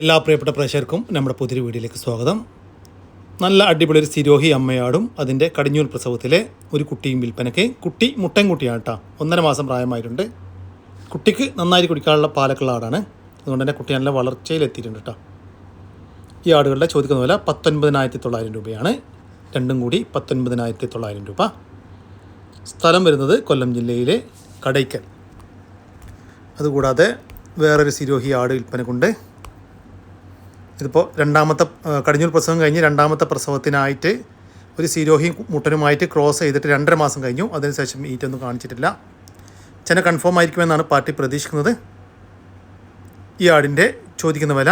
എല്ലാ പ്രിയപ്പെട്ട പ്രേക്ഷകർക്കും നമ്മുടെ പുതിയൊരു വീഡിയോയിലേക്ക് സ്വാഗതം. നല്ല അടിപൊളി ഒരു സിരോഹി അമ്മയാടും അതിൻ്റെ കടിഞ്ഞൂൽ പ്രസവത്തിലെ ഒരു കുട്ടിയും വിൽപ്പനയ്ക്ക്. കുട്ടി മുട്ടൻകുട്ടിയാണ് കേട്ടോ. 1.5 മാസം പ്രായമായിട്ടുണ്ട്. കുട്ടിക്ക് നന്നായി കുടിക്കാനുള്ള പാലക്കുള്ള ആടാണ്. അതുകൊണ്ട് തന്നെ കുട്ടി നല്ല വളർച്ചയിലെത്തിയിട്ടുണ്ട് കേട്ടോ. ഈ ആടുകളുടെ ചോദിക്കുന്ന വില 19,900 രൂപയാണ്. രണ്ടും കൂടി 19,900 രൂപ. സ്ഥലം വരുന്നത് കൊല്ലം ജില്ലയിലെ കടയ്ക്കൽ. അതുകൂടാതെ വേറൊരു സിരോഹി ആട് വിൽപ്പനക്കുണ്ട്. ഇതിപ്പോൾ രണ്ടാമത്തെ കടിഞ്ഞൂൽ പ്രസവം കഴിഞ്ഞ് രണ്ടാമത്തെ പ്രസവത്തിനായിട്ട് ഒരു സിരോഹി മുട്ടനുമായിട്ട് ക്രോസ് ചെയ്തിട്ട് 2.5 മാസം കഴിഞ്ഞു. അതിനുശേഷം ഈറ്റൊന്നും കാണിച്ചിട്ടില്ല. ചെന കൺഫേം ആയിരിക്കുമെന്നാണ് പാർട്ടി പ്രതീക്ഷിക്കുന്നത്. ഈ ആടിൻ്റെ ചോദിക്കുന്ന വില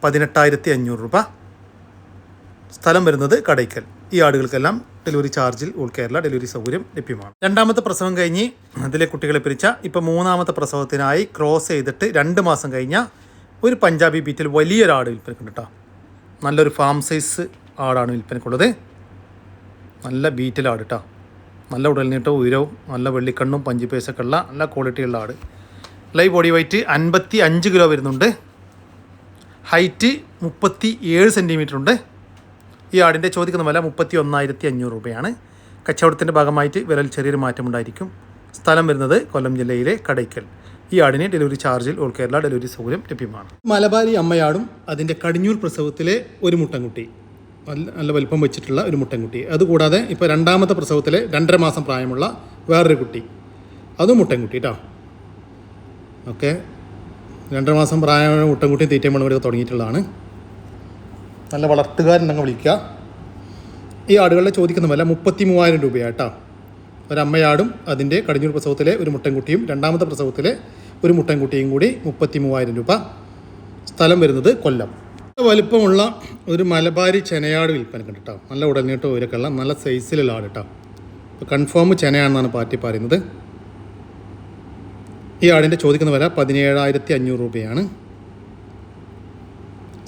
18,500 രൂപ. സ്ഥലം വരുന്നത് കടയ്ക്കൽ. ഈ ആടുകൾക്കെല്ലാം ഡെലിവറി ചാർജിൽ ഓൾ കേരള ഡെലിവറി സൗകര്യം ലഭ്യമാണ്. രണ്ടാമത്തെ പ്രസവം കഴിഞ്ഞ് അതിലെ കുട്ടികളെ പിരിച്ച ഇപ്പോൾ മൂന്നാമത്തെ പ്രസവത്തിനായി ക്രോസ് ചെയ്തിട്ട് 2 മാസം കഴിഞ്ഞ ഒരു പഞ്ചാബി ബീറ്റിൽ വലിയൊരാട് വിൽപ്പനക്കുണ്ട് കേട്ടോ. നല്ലൊരു ഫാം സൈസ് ആടാണ് വിൽപ്പനക്കുള്ളത്. നല്ല ബീറ്റിലാട് കേട്ടോ. നല്ല ഉടൽനീട്ടവും ഉയരവും നല്ല വെള്ളിക്കണ്ണും പഞ്ചിപ്പേസൊക്കെ ഉള്ള നല്ല ക്വാളിറ്റിയുള്ള ആട്. ലൈവ് ബോഡി വെയ്റ്റ് 55 കിലോ വരുന്നുണ്ട്. ഹൈറ്റ് 37 സെൻറ്റിമീറ്റർ ഉണ്ട്. ഈ ആടിൻ്റെ ചോദിക്കുന്ന വില 31,500 രൂപയാണ്. കച്ചവടത്തിൻ്റെ ഭാഗമായിട്ട് വിലയിൽ ചെറിയൊരു മാറ്റമുണ്ടായിരിക്കും. സ്ഥലം വരുന്നത് കൊല്ലം ജില്ലയിലെ കടയ്ക്കൽ. ഈ ആടിന് ഡെലിവറി ചാർജിൽ ഓൾ കേരള ഡെലിവറി സൗകര്യം ലഭ്യമാണ്. മലബാരി അമ്മയാടും അതിൻ്റെ കടിഞ്ഞൂൽ പ്രസവത്തിലെ ഒരു മുട്ടൻകുട്ടി, നല്ല വലിപ്പം വെച്ചിട്ടുള്ള ഒരു മുട്ടൻകുട്ടി. അതുകൂടാതെ ഇപ്പോൾ രണ്ടാമത്തെ പ്രസവത്തിലെ 2.5 മാസം പ്രായമുള്ള വേറൊരു കുട്ടി, അതും മുട്ടൻകുട്ടി കേട്ടോ. ഓക്കെ, 2.5 മാസം പ്രായമുള്ള മുട്ടൻകുട്ടി തീറ്റയും വെള്ളം തുടങ്ങിയിട്ടുള്ളതാണ്. നല്ല വളർത്തുകാരുണ്ടെങ്കിൽ വിളിക്കുക. ഈ ആടുകളുടെ ചോദിക്കുന്ന വില 33,000 രൂപയാട്ടോ. ഒരമ്മയാടും അതിൻ്റെ കടിഞ്ഞൂൽ പ്രസവത്തിലെ ഒരു മുട്ടൻകുട്ടിയും രണ്ടാമത്തെ പ്രസവത്തിലെ ഒരു മുട്ടൻകുട്ടിയും കൂടി 33,000 രൂപ. സ്ഥലം വരുന്നത് കൊല്ലം. വലുപ്പമുള്ള ഒരു മലബാരി ചെനയാട് വിൽപ്പനക്കുണ്ട് കേട്ടോ. നല്ല ഉടനീട്ടോ ഉയരക്കുള്ള നല്ല സൈസിലുള്ള ആട് കേട്ടോ. ഇപ്പോൾ കൺഫേം ചെനയാണെന്നാണ് പാർട്ടി പറയുന്നത്. ഈ ആടിൻ്റെ ചോദിക്കുന്ന വില 17,500 രൂപയാണ്.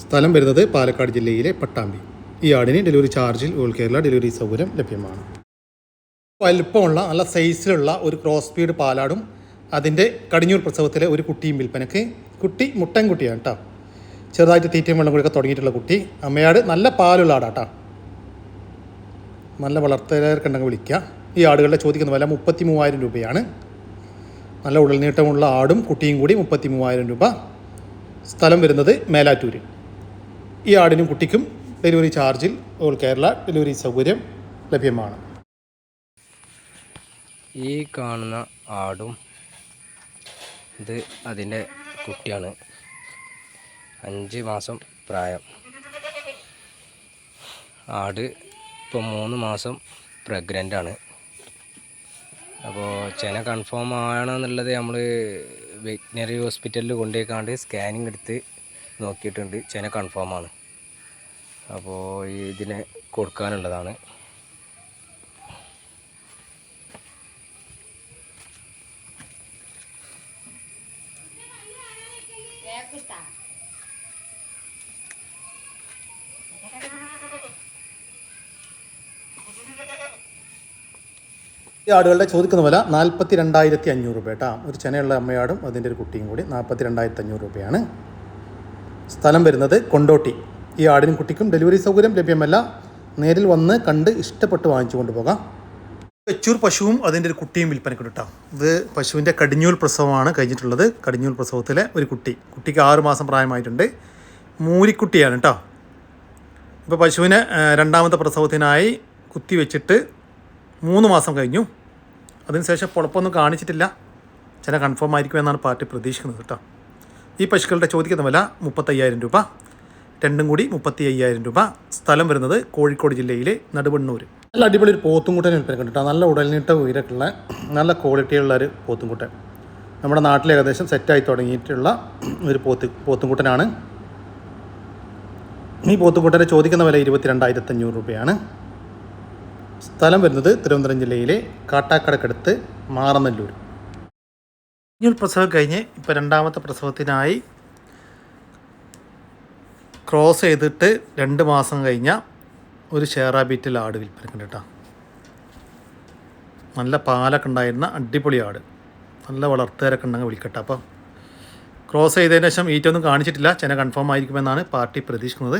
സ്ഥലം വരുന്നത് പാലക്കാട് ജില്ലയിലെ പട്ടാമ്പി. ഈ ആടിന് ഡെലിവറി ചാർജിൽ ഓൾ കേരള ഡെലിവറി സൗകര്യം ലഭ്യമാണ്. വലുപ്പമുള്ള നല്ല സൈസിലുള്ള ഒരു ക്രോസ് ബീഡ് പാലാടും അതിൻ്റെ കടിഞ്ഞൂൽ പ്രസവത്തിലെ ഒരു കുട്ടിയും വിൽപ്പനക്ക്. കുട്ടി മുട്ടൻകുട്ടിയാണ് കേട്ടോ. ചെറുതായിട്ട് തീറ്റയും വെള്ളം കൂടിയൊക്കെ തുടങ്ങിയിട്ടുള്ള കുട്ടി. അമ്മയാട് നല്ല പാലുള്ള ആടാട്ടോ. നല്ല വളർത്തുകാർക്കുണ്ടെങ്കിൽ വിളിക്കുക. ഈ ആടുകളുടെ ചോദിക്കുന്ന വില 33,000 രൂപയാണ്. നല്ല ഉടൽനീട്ടമുള്ള ആടും കുട്ടിയും കൂടി 33,000 രൂപ. സ്ഥലം വരുന്നത് മേലാറ്റൂർ. ഈ ആടിനും കുട്ടിക്കും ഡെലിവറി ചാർജിൽ ഓൾ കേരള ഡെലിവറി സൗകര്യം ലഭ്യമാണ്. ഈ കാണുന്ന ആടും ഇത് അതിൻ്റെ കുട്ടിയാണ്. 5 മാസം പ്രായം. ആട് ഇപ്പോൾ 3 മാസം പ്രഗ്നൻ്റാണ്. അപ്പോൾ ചെന കൺഫേം ആണെന്നുള്ളത് നമ്മൾ വെറ്റിനറി ഹോസ്പിറ്റലിൽ കൊണ്ടുപോയിക്കാണ്ട് സ്കാനിങ് എടുത്ത് നോക്കിയിട്ടുണ്ട്. ചെന കൺഫേമാണ്. അപ്പോൾ ഇതിനെ കൊടുക്കാനുള്ളതാണ്. ഈ ആടുകളുടെ ചോദിക്കുന്ന വില 42,500 രൂപ കേട്ടോ. ഒരു ചെനയുള്ള അമ്മയാടും അതിൻ്റെ ഒരു കുട്ടിയും കൂടി 42,500 രൂപയാണ്. സ്ഥലം വരുന്നത് കൊണ്ടോട്ടി. ഈ ആടിനും കുട്ടിക്കും ഡെലിവറി സൗകര്യം ലഭ്യമല്ല. നേരിൽ വന്ന് കണ്ട് ഇഷ്ടപ്പെട്ട് വാങ്ങിച്ചു കൊണ്ടുപോകാം. വെച്ചൂർ പശുവും അതിൻ്റെ ഒരു കുട്ടിയും വിൽപ്പനയ്ക്കുണ്ട് കേട്ടോ. ഇത് പശുവിൻ്റെ കടിഞ്ഞൂൽ പ്രസവമാണ് കഴിഞ്ഞിട്ടുള്ളത്. കടിഞ്ഞൂൽ പ്രസവത്തിലെ ഒരു കുട്ടിക്ക് 6 മാസം പ്രായമായിട്ടുണ്ട്. മൂരിക്കുട്ടിയാണ് കേട്ടോ. ഇപ്പോൾ പശുവിനെ രണ്ടാമത്തെ പ്രസവത്തിനായി കുത്തി വെച്ചിട്ട് 3 മാസം കഴിഞ്ഞു. അതിനുശേഷം പൊളപ്പൊന്നും കാണിച്ചിട്ടില്ല. ചില കൺഫേം ആയിരിക്കുമെന്നാണ് പാർട്ടി പ്രതീക്ഷിക്കുന്നത് കേട്ടോ. ഈ പശുക്കളുടെ ചോദിക്കുന്ന വില 35,000 രൂപ. രണ്ടും കൂടി 35,000 രൂപ. സ്ഥലം വരുന്നത് കോഴിക്കോട് ജില്ലയിലെ നടുവണ്ണൂർ. നല്ല അടിപൊളി ഒരു പോത്തുംകുട്ടൻ വിൽപ്പനക്കുണ്ട് കേട്ടോ. നല്ല ഉടൽനീട്ട ഉയരക്കുള്ള നല്ല ക്വാളിറ്റിയുള്ള ഒരു പോത്തുംകുട്ടൻ. നമ്മുടെ നാട്ടിൽ ഏകദേശം സെറ്റായി തുടങ്ങിയിട്ടുള്ള ഒരു പോത്തുംകുട്ടനാണ്. ഈ പോത്തുംകുട്ടൻ്റെ ചോദിക്കുന്ന വില 22,500 രൂപയാണ്. സ്ഥലം വരുന്നത് തിരുവനന്തപുരം ജില്ലയിലെ കാട്ടാക്കടക്കടുത്ത് മാറനല്ലൂർ. കടിഞ്ഞൂൽ പ്രസവം കഴിഞ്ഞ് ഇപ്പോൾ രണ്ടാമത്തെ പ്രസവത്തിനായി ക്രോസ് ചെയ്തിട്ട് 2 മാസം കഴിഞ്ഞ ഒരു ഷേറാ ബീറ്റിൽ ആട് വിൽപ്പനക്കുണ്ട് കേട്ടോ. നല്ല പാലൊക്കെ ഉണ്ടായിരുന്ന അടിപൊളി ആട്. നല്ല വളർത്തുകാരൊക്കെ ഉണ്ടെങ്കിൽ വിളിക്കട്ടെ. അപ്പോൾ ക്രോസ് ചെയ്തതിന് ശേഷം ഈറ്റൊന്നും കാണിച്ചിട്ടില്ല. ചെന കൺഫേം ആയിരിക്കുമെന്നാണ് പാർട്ടി പ്രതീക്ഷിക്കുന്നത്.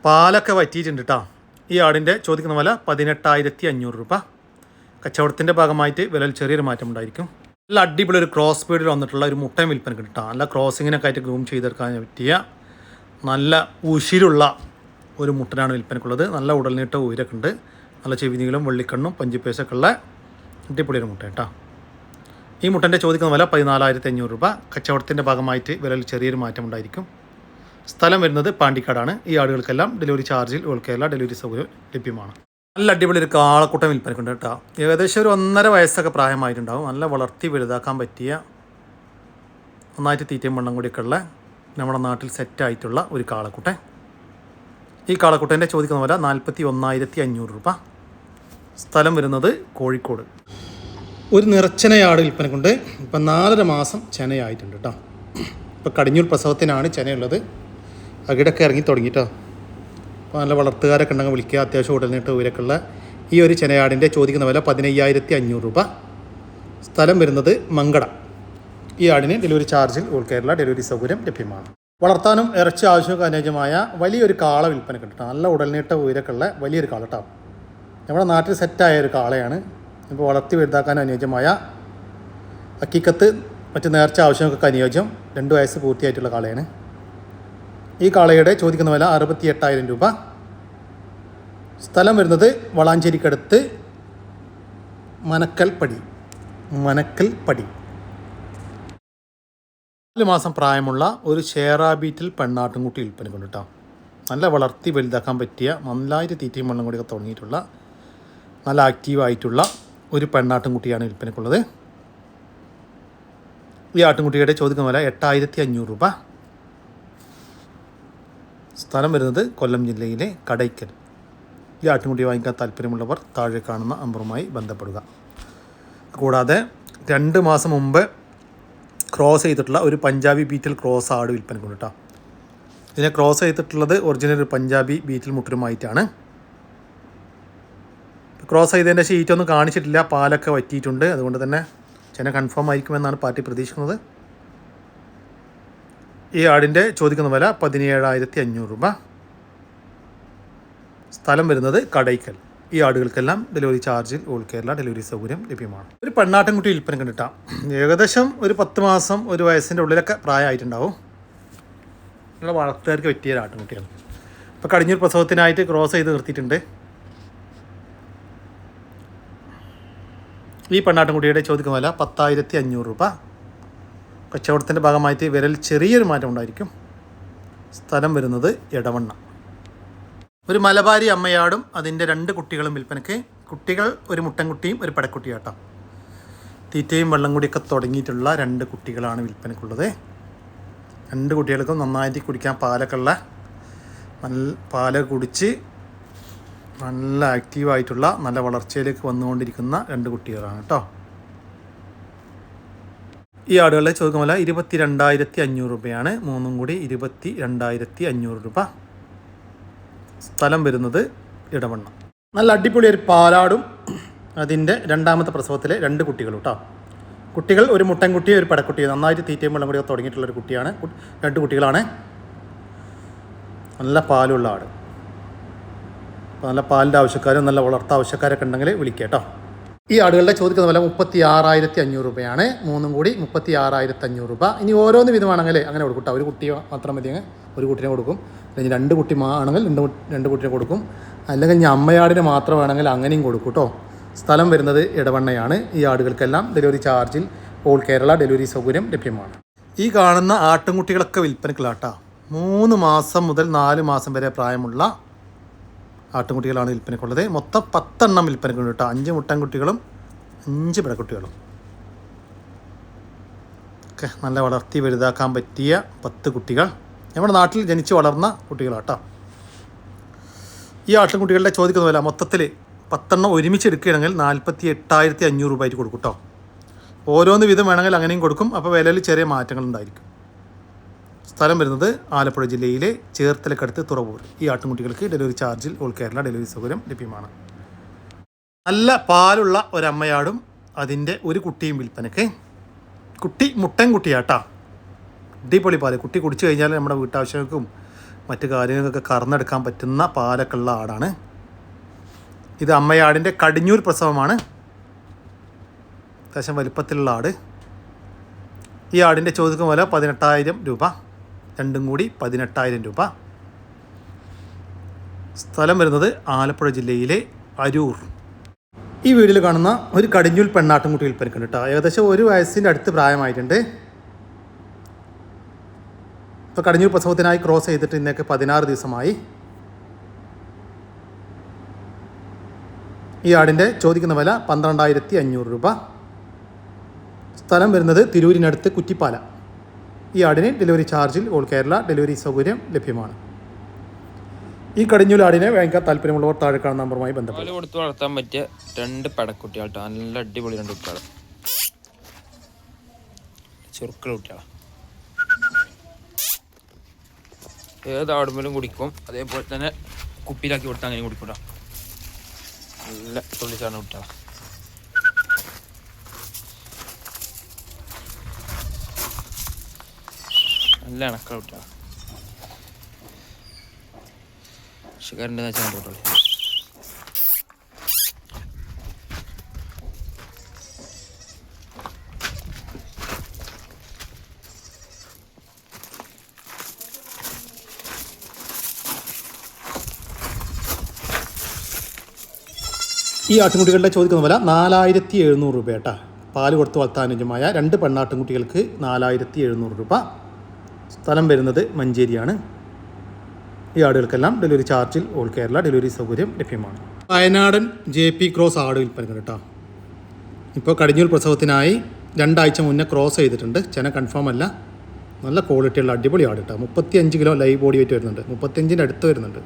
പാലൊക്കെ വറ്റിയിട്ടുണ്ട് കേട്ടോ. ഈ ആടിൻ്റെ ചോദിക്കുന്ന വില 18,500 രൂപ. കച്ചവടത്തിൻ്റെ ഭാഗമായിട്ട് വിലയിൽ ചെറിയൊരു മാറ്റം ഉണ്ടായിരിക്കും. നല്ല അടിപൊളി ഒരു ക്രോസ് സ്പീഡിൽ വന്നിട്ടുള്ള ഒരു മുട്ടയും വിൽപ്പന കിട്ടാം. നല്ല ക്രോസിങ്ങിനൊക്കെ ആയിട്ട് ഗ്രൂം ചെയ്തെടുക്കാൻ പറ്റിയ നല്ല ഉശിരുള്ള ഒരു മുട്ടനാണ് വിൽപ്പനക്കുള്ളത്. നല്ല ഉടൽനീട്ട ഉയരൊക്കെ ഉണ്ട്. നല്ല ചെവിനീളം വെള്ളിക്കണ്ണും പഞ്ചുപേശൊക്കെ ഉള്ള അടിപൊളി ഒരു മുട്ട കേട്ടോ. ഈ മുട്ടൻ്റെ ചോദിക്കുന്ന വില 14,500 രൂപ. കച്ചവടത്തിൻ്റെ ഭാഗമായിട്ട് വിലയിൽ ചെറിയൊരു മാറ്റം ഉണ്ടായിരിക്കും. സ്ഥലം വരുന്നത് പാണ്ടിക്കാടാണ്. ഈ ആടുകൾക്കെല്ലാം ഡെലിവറി ചാർജിൽ ഓൾ കേരള ഡെലിവറി സൗകര്യം ലഭ്യമാണ്. നല്ല അടിപൊളി ഒരു കാളക്കുട്ടൻ വിൽപ്പനക്കുണ്ട് കേട്ടോ. ഏകദേശം ഒരു 1.5 വയസ്സൊക്കെ പ്രായമായിട്ടുണ്ടാവും. നല്ല വളർത്തി വലുതാക്കാൻ പറ്റിയ നന്നായിട്ട് തീറ്റയും വെള്ളം കൂടിയൊക്കെ ഉള്ള നമ്മുടെ നാട്ടിൽ സെറ്റായിട്ടുള്ള ഒരു കാളക്കുട്ടൻ. ഈ കാളക്കുട്ടൻ്റെ ചോദിക്കുന്ന വില 41,500 രൂപ. സ്ഥലം വരുന്നത് കോഴിക്കോട്. ഒരു നിറച്ചനയാട് വിൽപ്പനക്കുണ്ട്. ഇപ്പം 4.5 മാസം ചെനയായിട്ടുണ്ട് കേട്ടോ. ഇപ്പോൾ കടിഞ്ഞൂൽ പ്രസവത്തിനാണ് ചെനയുള്ളത്. അകിടൊക്കെ ഇറങ്ങി തുടങ്ങിയിട്ടോ. അപ്പോൾ നല്ല വളർത്തുകാരൊക്കെ ഉണ്ടെങ്കിൽ വിളിക്കുക. അത്യാവശ്യം ഉടലിട്ട് ഉയരക്കുള്ള ഈ ഒരു ചെനയാടിൻ്റെ ചോദിക്കുന്ന വില 15,500 രൂപ. സ്ഥലം വരുന്നത് മങ്കട. ഈ ആടിന് ഡെലിവറി ചാർജിൽ ഓൾ കേരള ഡെലിവറി സൗകര്യം ലഭ്യമാണ്. വളർത്താനും ഇറച്ചി ആവശ്യമൊക്കെ അനുയോജ്യമായ വലിയൊരു കാള വിൽപ്പനക്ക് കിട്ടും. നല്ല ഉടലിനീട്ട ഉയരക്കുള്ള വലിയൊരു കാള കേട്ടോ. നമ്മുടെ നാട്ടിൽ സെറ്റായ ഒരു കാളയാണ്. ഇപ്പോൾ വളർത്തി വലുതാക്കാൻ അനുയോജ്യമായ അക്കിക്കത്ത് മറ്റ് നേർച്ച ആവശ്യമൊക്കെ അനുയോജ്യം 2 വയസ്സ് പൂർത്തിയായിട്ടുള്ള കാളയാണ്. ഈ കാളയുടെ ചോദിക്കുന്ന വില 68,000 രൂപ. സ്ഥലം വരുന്നത് വളാഞ്ചേരിക്കടുത്ത് മനക്കൽപ്പടി. 4 മാസം പ്രായമുള്ള ഒരു ഷേറാ ബീറ്റിൽ പെണ്ണാട്ടുംകുട്ടി വിൽപ്പനക്കുണ്ട് കേട്ടോ. നല്ല വളർത്തി വലുതാക്കാൻ പറ്റിയ നന്നായിട്ട് തീറ്റയും വെള്ളം കൂടിയൊക്കെ തുടങ്ങിയിട്ടുള്ള നല്ല ആക്റ്റീവായിട്ടുള്ള ഒരു പെണ്ണാട്ടുംകുട്ടിയാണ് വിൽപ്പനക്കുള്ളത്. ഈ ആട്ടുംകുട്ടിയുടെ ചോദിക്കുന്ന വില 8,500 രൂപ. സ്ഥലം വരുന്നത് കൊല്ലം ജില്ലയിലെ കടയ്ക്കൽ. ഈ ആട്ടുംകുട്ടി വാങ്ങിക്കാൻ താല്പര്യമുള്ളവർ താഴെ കാണുന്ന നമ്പറുമായി ബന്ധപ്പെടുക. കൂടാതെ 2 മാസം മുമ്പ് ക്രോസ് ചെയ്തിട്ടുള്ള ഒരു പഞ്ചാബി ബീറ്റിൽ ക്രോസ് ആട് വിൽപ്പനക്കുണ്ട് കേട്ടോ. ഇതിനെ ക്രോസ് ചെയ്തിട്ടുള്ളത് ഒറിജിനൽ ഒരു പഞ്ചാബി ബീറ്റിൽ മുട്ടരുമായിട്ടാണ്. ക്രോസ് ചെയ്തതിൻ്റെ ഷീറ്റൊന്നും കാണിച്ചിട്ടില്ല. പാലൊക്കെ വറ്റിയിട്ടുണ്ട്. അതുകൊണ്ട് തന്നെ ചെന കൺഫേം ആയിരിക്കുമെന്നാണ് പാർട്ടി പ്രതീക്ഷിക്കുന്നത്. ഈ ആടിൻ്റെ ചോദിക്കുന്ന വില 17,500 രൂപ. സ്ഥലം വരുന്നത് കടയ്ക്കൽ. ഈ ആടുകൾക്കെല്ലാം ഡെലിവറി ചാർജിൽ ഓൾ കേരള ഡെലിവറി സൗകര്യം ലഭ്യമാണ്. ഒരു പെണ്ണാട്ടിൻകുട്ടി വിൽപ്പനക്ക് കിട്ടാം. ഏകദേശം ഒരു 10 മാസം 1 വയസ്സിൻ്റെ ഉള്ളിലൊക്കെ പ്രായമായിട്ടുണ്ടാവും. നല്ല വളർത്തുകാർക്ക് പറ്റിയ ഒരു ആട്ടിൻകുട്ടിയാണ്. ഇപ്പോൾ കടിഞ്ഞൂർ പ്രസവത്തിനായിട്ട് ക്രോസ് ചെയ്ത് നിർത്തിയിട്ടുണ്ട്. ഈ പെണ്ണാട്ടിൻകുട്ടിയുടെ ചോദിക്കുന്ന വില 10,500 രൂപ. കച്ചവടത്തിൻ്റെ ഭാഗമായിട്ട് വിരൽ ചെറിയൊരു മാറ്റം ഉണ്ടായിരിക്കും. സ്ഥലം വരുന്നത് എടവണ്ണ. ഒരു മലബാരി അമ്മയാടും അതിൻ്റെ 2 കുട്ടികളും വിൽപ്പനയ്ക്ക്. കുട്ടികൾ ഒരു മുട്ടൻകുട്ടിയും ഒരു പടക്കുട്ടിയാട്ടോ. തീറ്റയും വെള്ളം കൂടിയൊക്കെ തുടങ്ങിയിട്ടുള്ള 2 കുട്ടികളാണ് വിൽപ്പനയ്ക്കുള്ളത്. 2 കുട്ടികൾക്കും നന്നായിട്ട് കുടിക്കാൻ പാലൊക്കെ ഉള്ള നല്ല പാല് കുടിച്ച് നല്ല ആക്റ്റീവായിട്ടുള്ള നല്ല വളർച്ചയിലേക്ക് വന്നുകൊണ്ടിരിക്കുന്ന 2 കുട്ടികളാണ് കേട്ടോ. ഈ ആടുകളുടെ ചോദിക്കുന്ന വില 22,500 രൂപയാണ്. 3 കൂടി 22,500 രൂപ. സ്ഥലം വരുന്നത് ഇടവണ്ണ. നല്ല അടിപൊളി ഒരു പാലാടും അതിൻ്റെ 2ാമത്തെ പ്രസവത്തിലെ 2 കുട്ടികളും കേട്ടോ. കുട്ടികൾ ഒരു മുട്ടൻകുട്ടി ഒരു പടക്കുട്ടി. നന്നായിട്ട് തീറ്റയും വെള്ളം കൂടി തുടങ്ങിയിട്ടുള്ളൊരു കുട്ടിയാണ്. 2 കുട്ടികളാണ്. നല്ല പാലുള്ള ആട്. നല്ല പാലിൻ്റെ ആവശ്യക്കാരും നല്ല വളർത്ത ആവശ്യക്കാരൊക്കെ ഉണ്ടെങ്കിൽ വിളിക്കുക കേട്ടോ. ഈ ആടുകളുടെ ചോദിക്കുന്ന വില 36,500 രൂപയാണ്. 3 കൂടി 36,500 രൂപ. ഇനി ഓരോന്ന് വിധമാണെങ്കിൽ അങ്ങനെ കൊടുക്കും കേട്ടോ. ഒരു കുട്ടി മാത്രം മതി, ഒരു കുട്ടിനെ കൊടുക്കും. അല്ലെങ്കിൽ 2 കുട്ടി ആണെങ്കിൽ 2 കുട്ടിനെ കൊടുക്കും. അല്ലെങ്കിൽ ഇനി അമ്മയാടിന് മാത്രം വേണമെങ്കിൽ അങ്ങനെയും കൊടുക്കും കേട്ടോ. സ്ഥലം വരുന്നത് ഇടവണ്ണയാണ്. ഈ ആടുകൾക്കെല്ലാം ഡെലിവറി ചാർജിൽ ഓൾ കേരള ഡെലിവറി സൗകര്യം ലഭ്യമാണ്. ഈ കാണുന്ന ആട്ടുംകുട്ടികളൊക്കെ വിൽപ്പനക്കുള്ളാട്ടോ. 3 മാസം മുതൽ 4 മാസം വരെ പ്രായമുള്ള ആട്ടുംകുട്ടികളാണ് വിൽപ്പനക്കുള്ളത്. മൊത്തം 10 എണ്ണം വിൽപ്പനക്കുണ്ട് കേട്ടോ. 5 മുട്ടൻകുട്ടികളും 5 പിടക്കുട്ടികളും ഒക്കെ നല്ല വളർത്തി വലുതാക്കാൻ പറ്റിയ 10 കുട്ടികൾ നമ്മുടെ നാട്ടിൽ ജനിച്ച് വളർന്ന കുട്ടികളാട്ടോ. ഈ ആട്ടുംകുട്ടികളുടെ ചോദിക്കുന്ന വില മൊത്തത്തിൽ 10 എണ്ണം ഒരുമിച്ച് എടുക്കുകയാണെങ്കിൽ 48,500 രൂപ ആയിട്ട് കൊടുക്കും കേട്ടോ. ഓരോന്ന് വിധം വേണമെങ്കിൽ അങ്ങനെയും കൊടുക്കും. അപ്പോൾ വിലയിൽ ചെറിയ മാറ്റങ്ങളുണ്ടായിരിക്കും. സ്ഥലം വരുന്നത് ആലപ്പുഴ ജില്ലയിലെ ചേർത്തലക്കടുത്ത് തുറവൂർ. ഈ ആട്ടുംകുട്ടികൾക്ക് ഡെലിവറി ചാർജിൽ ഓൾ കേരള ഡെലിവറി സൗകര്യം ലഭ്യമാണ്. നല്ല പാലുള്ള ഒരമ്മയാടും അതിൻ്റെ ഒരു കുട്ടിയും വിൽപ്പനയ്ക്ക്. കുട്ടി മുട്ടൻകുട്ടിയാട്ടാ. അടിപൊളി പാല്. കുട്ടി കുടിച്ചു കഴിഞ്ഞാൽ നമ്മുടെ വീട്ടാവശ്യങ്ങൾക്കും മറ്റു കാര്യങ്ങൾക്കൊക്കെ കറന്നെടുക്കാൻ പറ്റുന്ന പാലൊക്കെ ഉള്ള ആടാണ് ഇത്. അമ്മയാടിൻ്റെ കടിഞ്ഞൂൽ പ്രസവമാണ്. അത്യാവശ്യം വലിപ്പത്തിലുള്ള ആട്. ഈ ആടിൻ്റെ ചോദിക്കുന്ന വില 18,000 രൂപ. രണ്ടും കൂടി 18,000 രൂപ. സ്ഥലം വരുന്നത് ആലപ്പുഴ ജില്ലയിലെ അരൂർ. ഈ വീഡിയോയിൽ കാണുന്ന ഒരു കടിഞ്ഞൂൽ പെണ്ണാട്ടുംകുട്ടി വിൽപ്പനക്കുണ്ട് കേട്ടോ. ഏകദേശം 1 വയസ്സിൻ്റെ അടുത്ത് പ്രായമായിട്ടുണ്ട്. ഇപ്പോൾ കടിഞ്ഞൂൽ പ്രസവത്തിനായി ക്രോസ് ചെയ്തിട്ട് ഇന്നേക്ക് 16 ദിവസമായി. ഈ ആടിൻ്റെ ചോദിക്കുന്ന വില 12,500 രൂപ. സ്ഥലം വരുന്നത് തിരൂരിനടുത്ത് കുറ്റിപ്പാല. ഈ ആടിന് ഡെലിവറി ചാർജിൽ ഓൾ കേരള ഡെലിവറി സൗകര്യം ലഭ്യമാണ്. ഈ കടിഞ്ഞൂൽ ആടിനെ വാങ്ങിക്കാൻ താല്പര്യമുള്ളവർ താഴെ കാണുന്ന നമ്പറുമായി ബന്ധപ്പെടും. പാല് കൊടുത്ത് വളർത്താൻ പറ്റിയ 2 പടക്കുട്ടികൾ, നല്ല അടിപൊളി 2 കുട്ടികൾ, ചെറുക്കള കുട്ടികളാണ്. ഏത് ആടുമ്പോഴും കുടിക്കും. അതേപോലെ തന്നെ കുപ്പിയിലാക്കി കൊടുത്താൽ അങ്ങനെ കുടിക്കൂടാ. നല്ല തുള്ളിച്ചാണ് കുട്ടികളാണ്. നല്ല ഇണക്കള കുട്ടികളാണ്. ഷുഗറിൻ്റെ വെച്ചാൽ കണ്ടോളൂ. ഈ ആട്ടിൻകുട്ടികളുടെ ചോദിക്കുന്ന വില 4,700 രൂപ കേട്ടോ. പാല് കൊടുത്ത് വളർത്താനുജമായ 2 പെണ്ണാട്ടിൻകുട്ടികൾക്ക് 4,700 രൂപ. സ്ഥലം വരുന്നത് മഞ്ചേരിയാണ്. ഈ ആടുകൾക്കെല്ലാം ഡെലിവറി ചാർജിൽ ഓൾ കേരള ഡെലിവറി സൗകര്യം ലഭ്യമാണ്. വയനാടൻ JP ക്രോസ് ആട് വിൽപ്പന കേട്ടോ. ഇപ്പോൾ കടിഞ്ഞൂൽ പ്രസവത്തിനായി 2 ആഴ്ച മുന്നേ ക്രോസ് ചെയ്തിട്ടുണ്ട്. ചെന കൺഫേം അല്ല. നല്ല ക്വാളിറ്റിയുള്ള അടിപൊളി ആട് കേട്ടോ. 35 കിലോ ലൈവ് ബോഡി വെയിറ്റ് വരുന്നുണ്ട്. 35-ൻ്റെ അടുത്ത് വരുന്നുണ്ട്.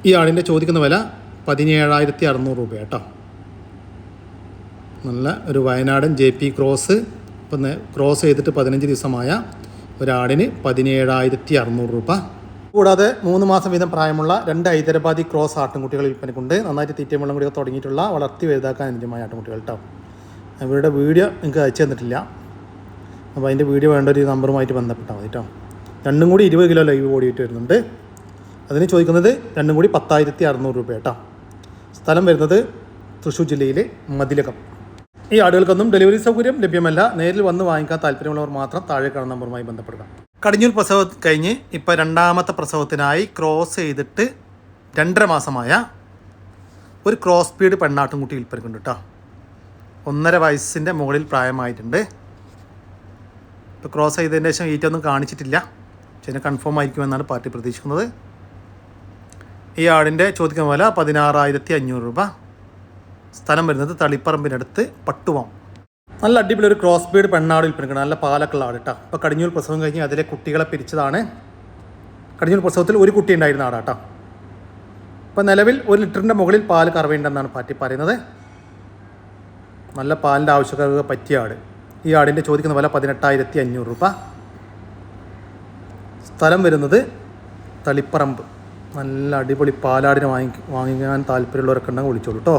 ഈ ആടിൻ്റെ ചോദിക്കുന്ന വില 17,600 രൂപ കേട്ടോ. നല്ല ഒരു വയനാടൻ JP ക്രോസ്. ഇപ്പം ക്രോസ് ചെയ്തിട്ട് 15 ദിവസമായ ഒരാടിന് 17,600 രൂപ. കൂടാതെ 3 മാസം വീതം പ്രായമുള്ള 2 ഹൈദരാബാദി ക്രോസ് ആട്ടിൻകുട്ടികൾ വിൽപ്പനക്കുണ്ട്. നന്നായിട്ട് തീറ്റയും വെള്ളം കൂടിയൊക്കെ തുടങ്ങിയിട്ടുള്ള വളർത്തി വലുതാക്കാൻ അനുയോജ്യമായ ആട്ടിൻകുട്ടികൾ കേട്ടോ. ഇവരുടെ വീഡിയോ നിങ്ങൾക്ക് അയച്ചു തന്നിട്ടില്ല. അപ്പോൾ അതിൻ്റെ വീഡിയോ വേണ്ട ഒരു നമ്പറുമായിട്ട് ബന്ധപ്പെട്ടാൽ മതി കേട്ടോ. രണ്ടും കൂടി 20 കിലോ ലൈവ് ബോഡി വെയിറ്റ് വരുന്നുണ്ട്. അതിന് ചോദിക്കുന്നത് രണ്ടും കൂടി 10,600 രൂപ കേട്ടോ. സ്ഥലം വരുന്നത് തൃശ്ശൂർ ജില്ലയിലെ മതിലകം. ഈ ആടുകൾക്കൊന്നും ഡെലിവറി സൗകര്യം ലഭ്യമല്ല. നേരിൽ വന്ന് വാങ്ങിക്കാൻ താല്പര്യമുള്ളവർ മാത്രം താഴെ കാണുന്ന നമ്പറുമായി ബന്ധപ്പെടുക. കടിഞ്ഞൂൽ പ്രസവം കഴിഞ്ഞ് ഇപ്പോൾ 2ാമത്തെ പ്രസവത്തിനായി ക്രോസ് ചെയ്തിട്ട് 2.5 മാസമായ ഒരു ക്രോസ് ബീഡ് പെണ്ണാട്ടുംകുട്ടി വിൽപ്പനക്കുണ്ട് കേട്ടോ. 1.5 വയസ്സിൻ്റെ മുകളിൽ പ്രായമായിട്ടുണ്ട്. ഇപ്പോൾ ക്രോസ് ചെയ്തതിന് ശേഷം ഈറ്റൊന്നും കാണിച്ചിട്ടില്ല. പക്ഷേ കൺഫേം ആയിരിക്കുമെന്നാണ് പാർട്ടി പ്രതീക്ഷിക്കുന്നത്. ഈ ആടിൻ്റെ ചോദിക്കുന്ന വില 16,500 രൂപ. സ്ഥലം വരുന്നത് തളിപ്പറമ്പിനടുത്ത് പട്ടുവാം. നല്ല അടിപൊളി ഒരു ക്രോസ് ബീഡ് പെണ്ണാട് വിൽപ്പനക്കണം. നല്ല പാലൊക്കെ ഉള്ള ആട് കേട്ടോ. ഇപ്പോൾ കടിഞ്ഞൂൽ പ്രസവം കഴിഞ്ഞ് അതിലെ കുട്ടികളെ പിരിച്ചതാണ്. കടിഞ്ഞൂൽ പ്രസവത്തിൽ ഒരു കുട്ടി ഉണ്ടായിരുന്ന ആടാട്ടോ. ഇപ്പോൾ നിലവിൽ 1 ലിറ്ററിൻ്റെ മുകളിൽ പാല് കറവേണ്ടെന്നാണ് പാർട്ടി പറയുന്നത്. നല്ല പാലിൻ്റെ ആവശ്യക്കാർക്ക് പറ്റിയ ആട്. ഈ ആടിൻ്റെ ചോദിക്കുന്ന വില 18,500 രൂപ. സ്ഥലം വരുന്നത് തളിപ്പറമ്പ്. നല്ല അടിപൊളി പാലാടിനെ വാങ്ങിക്കാൻ താല്പര്യമുള്ളവരൊക്കെ ഉണ്ടെങ്കിൽ വിളിച്ചോളൂ കേട്ടോ.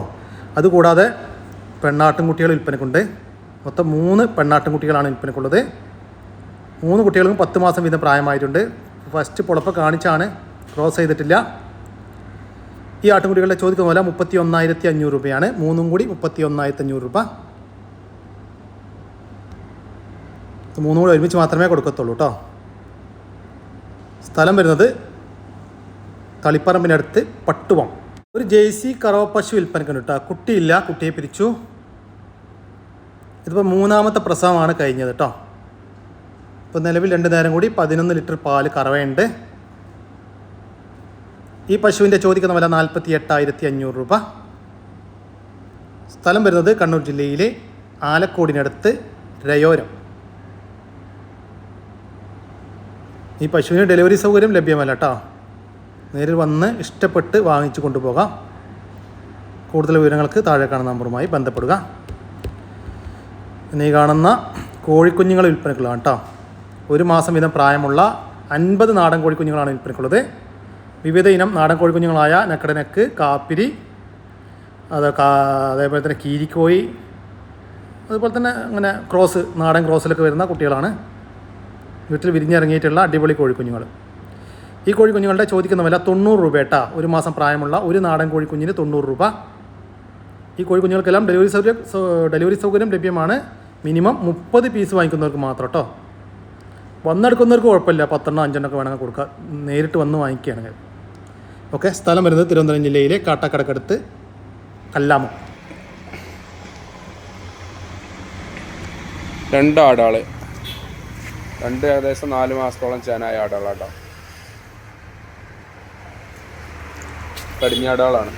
അതുകൂടാതെ പെണ്ണാട്ടിൻകുട്ടികൾ വിൽപ്പനക്കുണ്ട്. മൊത്തം 3 പെണ്ണാട്ടിൻകുട്ടികളാണ് വിൽപ്പനക്കുള്ളത്. 3 കുട്ടികൾക്കും 10 മാസം വീതം പ്രായമായിട്ടുണ്ട്. ഫസ്റ്റ് പുളപ്പ് കാണിച്ചാണ്, ക്രോസ് ചെയ്തിട്ടില്ല. ഈ ആട്ടിൻകുട്ടികളുടെ ചോദിക്കുന്ന പോലെ 31,500 രൂപയാണ്. 3ഉം കൂടി 31,500 രൂപ. 3 കൂടി ഒരുമിച്ച് മാത്രമേ കൊടുക്കത്തുള്ളൂ കേട്ടോ. സ്ഥലം വരുന്നത് തളിപ്പറമ്പിനടുത്ത് പട്ടുവം. ഒരു ജേഴ്സി കറവ പശു വിൽപ്പനക്കുണ്ട് കേട്ടോ. കുട്ടിയില്ല, കുട്ടിയെ പിരിച്ചു. ഇതിപ്പോൾ 3ാമത്തെ പ്രസവമാണ് കഴിഞ്ഞത് കേട്ടോ. ഇപ്പോൾ നിലവിൽ 2 നേരം കൂടി 11 ലിറ്റർ പാല് കറവയുണ്ട്. ഈ പശുവിൻ്റെ ചോദിക്കുന്ന വില 48,500 രൂപ. സ്ഥലം വരുന്നത് കണ്ണൂർ ജില്ലയിലെ ആലക്കോടിനടുത്ത് രയോരം. ഈ പശുവിന് ഡെലിവറി സൗകര്യം ലഭ്യമല്ല കേട്ടോ. നേരിൽ വന്ന് ഇഷ്ടപ്പെട്ട് വാങ്ങിച്ചു കൊണ്ടുപോകാം. കൂടുതൽ വിവരങ്ങൾക്ക് താഴെ കാണുന്ന നമ്പറുമായി ബന്ധപ്പെടുക. പിന്നെ ഈ കാണുന്ന കോഴിക്കുഞ്ഞുങ്ങൾ വിൽപ്പനക്കുള്ളതാണ് കേട്ടോ. 1 മാസം വീതം പ്രായമുള്ള 50 നാടൻ കോഴിക്കുഞ്ഞുങ്ങളാണ് വിൽപ്പനക്കുള്ളത്. വിവിധ ഇനം നാടൻ കോഴിക്കുഞ്ഞുങ്ങളായ നെക്കടനെക്ക്, കാപ്പിരി, അതേപോലെ തന്നെ കീരിക്കോയി, അതുപോലെ തന്നെ അങ്ങനെ ക്രോസ്, നാടൻ ക്രോസിലൊക്കെ വരുന്ന കുട്ടികളാണ്. വീട്ടിൽ വിരിഞ്ഞിറങ്ങിയിട്ടുള്ള അടിപൊളി കോഴിക്കുഞ്ഞുങ്ങൾ. ഈ കോഴിക്കുഞ്ഞുങ്ങളുടെ ചോദിക്കുന്ന വില 90 രൂപ കേട്ടോ. ഒരു മാസം പ്രായമുള്ള ഒരു നാടൻ കോഴിക്കുഞ്ഞിന് 90 രൂപ. ഈ കോഴിക്കുഞ്ഞുങ്ങൾക്കെല്ലാം ഡെലിവറി സൗകര്യം ലഭ്യമാണ്. മിനിമം 30 പീസ് വാങ്ങിക്കുന്നവർക്ക് മാത്രം കേട്ടോ. വന്നെടുക്കുന്നവർക്ക് കുഴപ്പമില്ല, 10 5 വേണമെങ്കിൽ കൊടുക്കുക, നേരിട്ട് വന്ന് വാങ്ങിക്കുകയാണെങ്കിൽ. ഓക്കെ. സ്ഥലം വരുന്നത് തിരുവനന്തപുരം ജില്ലയിലെ കാട്ടാക്കടക്കടുത്ത് കല്ലാമം. 2 ആടാൾ, 2 ഏകദേശം 4 മാസത്തോളം ചേനായ ആടാളാട്ടോ. കടിഞ്ഞാടാളാണ്.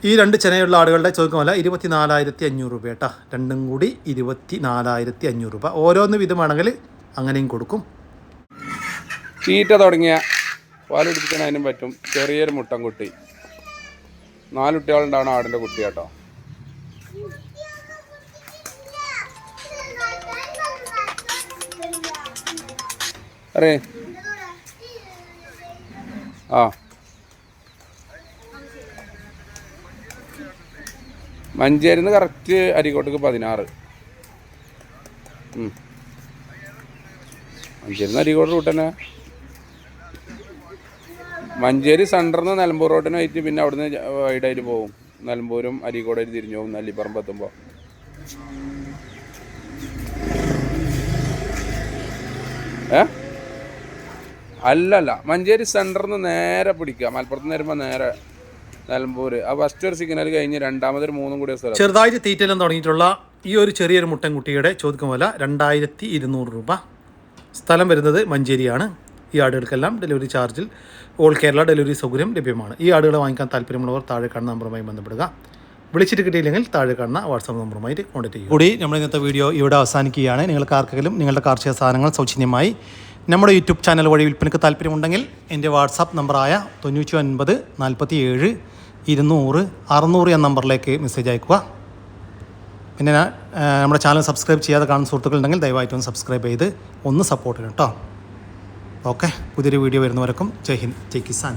ഈ 2 ചെനയുള്ള ആടുകളുടെ ചോദിക്കുമല്ല 24,500 രൂപ കേട്ടോ. രണ്ടും കൂടി 24,500 രൂപ. ഓരോന്ന് വിധമാണെങ്കിൽ അങ്ങനെയും കൊടുക്കും. തീറ്റ തുടങ്ങിയ പാൽ കുടിപ്പിക്കാനും പറ്റും. ചെറിയൊരു മുട്ടൻകുട്ടി, 4 കുട്ടികളുണ്ടാവണം ആടിൻ്റെ കുട്ടി കേട്ടോ. അറേ ആ മഞ്ചേരിന്ന് കറക്റ്റ് അരീക്കോട്ടേക്ക് 16. മഞ്ചേരിന്ന് അരീക്കോട് റൂട്ട് തന്നെ. മഞ്ചേരി സെൻറ്ററിൽ നിന്ന് നിലമ്പൂർ റോഡിന് പോയിട്ട് പിന്നെ അവിടുന്ന് വൈഡായിട്ട് പോകും. നിലമ്പൂരും അരീക്കോടായിട്ട് തിരിഞ്ഞു പോകും നെല്ലിപ്പറമ്പ് എത്തുമ്പോൾ. അല്ലല്ല, മഞ്ചേരി സെൻറ്ററിൽ നിന്ന് നേരെ പിടിക്കുക. മലപ്പുറത്ത് നിന്ന് വരുമ്പോൾ നേരെ നിലമ്പൂർ. ആ ഫസ്റ്റ് ഒരു സിഗ്നൽ കഴിഞ്ഞ് രണ്ടാമതൊരു 3 കൂടിയ സ്ഥലം. ചെറുതായിട്ട് തീറ്റെല്ലാം തുടങ്ങിയിട്ടുള്ള ഈ ഒരു ചെറിയൊരു മുട്ടൻകുട്ടിയുടെ ചോദിക്കും വില 2,200 രൂപ. സ്ഥലം വരുന്നത് മഞ്ചേരിയാണ്. ഈ ആടുകൾക്കെല്ലാം ഡെലിവറി ചാർജിൽ ഓൾ കേരള ഡെലിവറി സൗകര്യം ലഭ്യമാണ്. ഈ ആടുകളെ വാങ്ങിക്കാൻ താല്പര്യമുള്ളവർ താഴെ കാണുന്ന നമ്പറുമായി ബന്ധപ്പെടുക. വിളിച്ചിട്ട് കിട്ടിയില്ലെങ്കിൽ താഴെ കാണുന്ന വാട്സാപ്പ് നമ്പറുമായിട്ട് കോൺടാക്ട് ചെയ്യുക. കൂടി നമ്മൾ ഇന്നത്തെ വീഡിയോ ഇവിടെ അവസാനിക്കുകയാണ്. നിങ്ങൾക്ക് ആർക്കെങ്കിലും നിങ്ങളുടെ കാർഷിക സാധനങ്ങൾ സൗജന്യമായി നമ്മുടെ യൂട്യൂബ് ചാനൽ വഴി വിൽപ്പനയ്ക്ക് താല്പര്യമുണ്ടെങ്കിൽ എൻ്റെ വാട്സാപ്പ് നമ്പറായ 99 47 200 600 എന്ന നമ്പറിലേക്ക് മെസ്സേജ് അയക്കുക. പിന്നെ നമ്മുടെ ചാനൽ സബ്സ്ക്രൈബ് ചെയ്യാതെ കാണുന്ന സുഹൃത്തുക്കളുണ്ടെങ്കിൽ ദയവായിട്ടൊന്ന് സബ്സ്ക്രൈബ് ചെയ്ത് ഒന്ന് സപ്പോർട്ട് ചെയ്യണം കേട്ടോ. ഓക്കെ. പുതിയൊരു വീഡിയോ വരുന്നവരക്കും ജയ് ഹിന്ദ്, ജയ് കിസാൻ.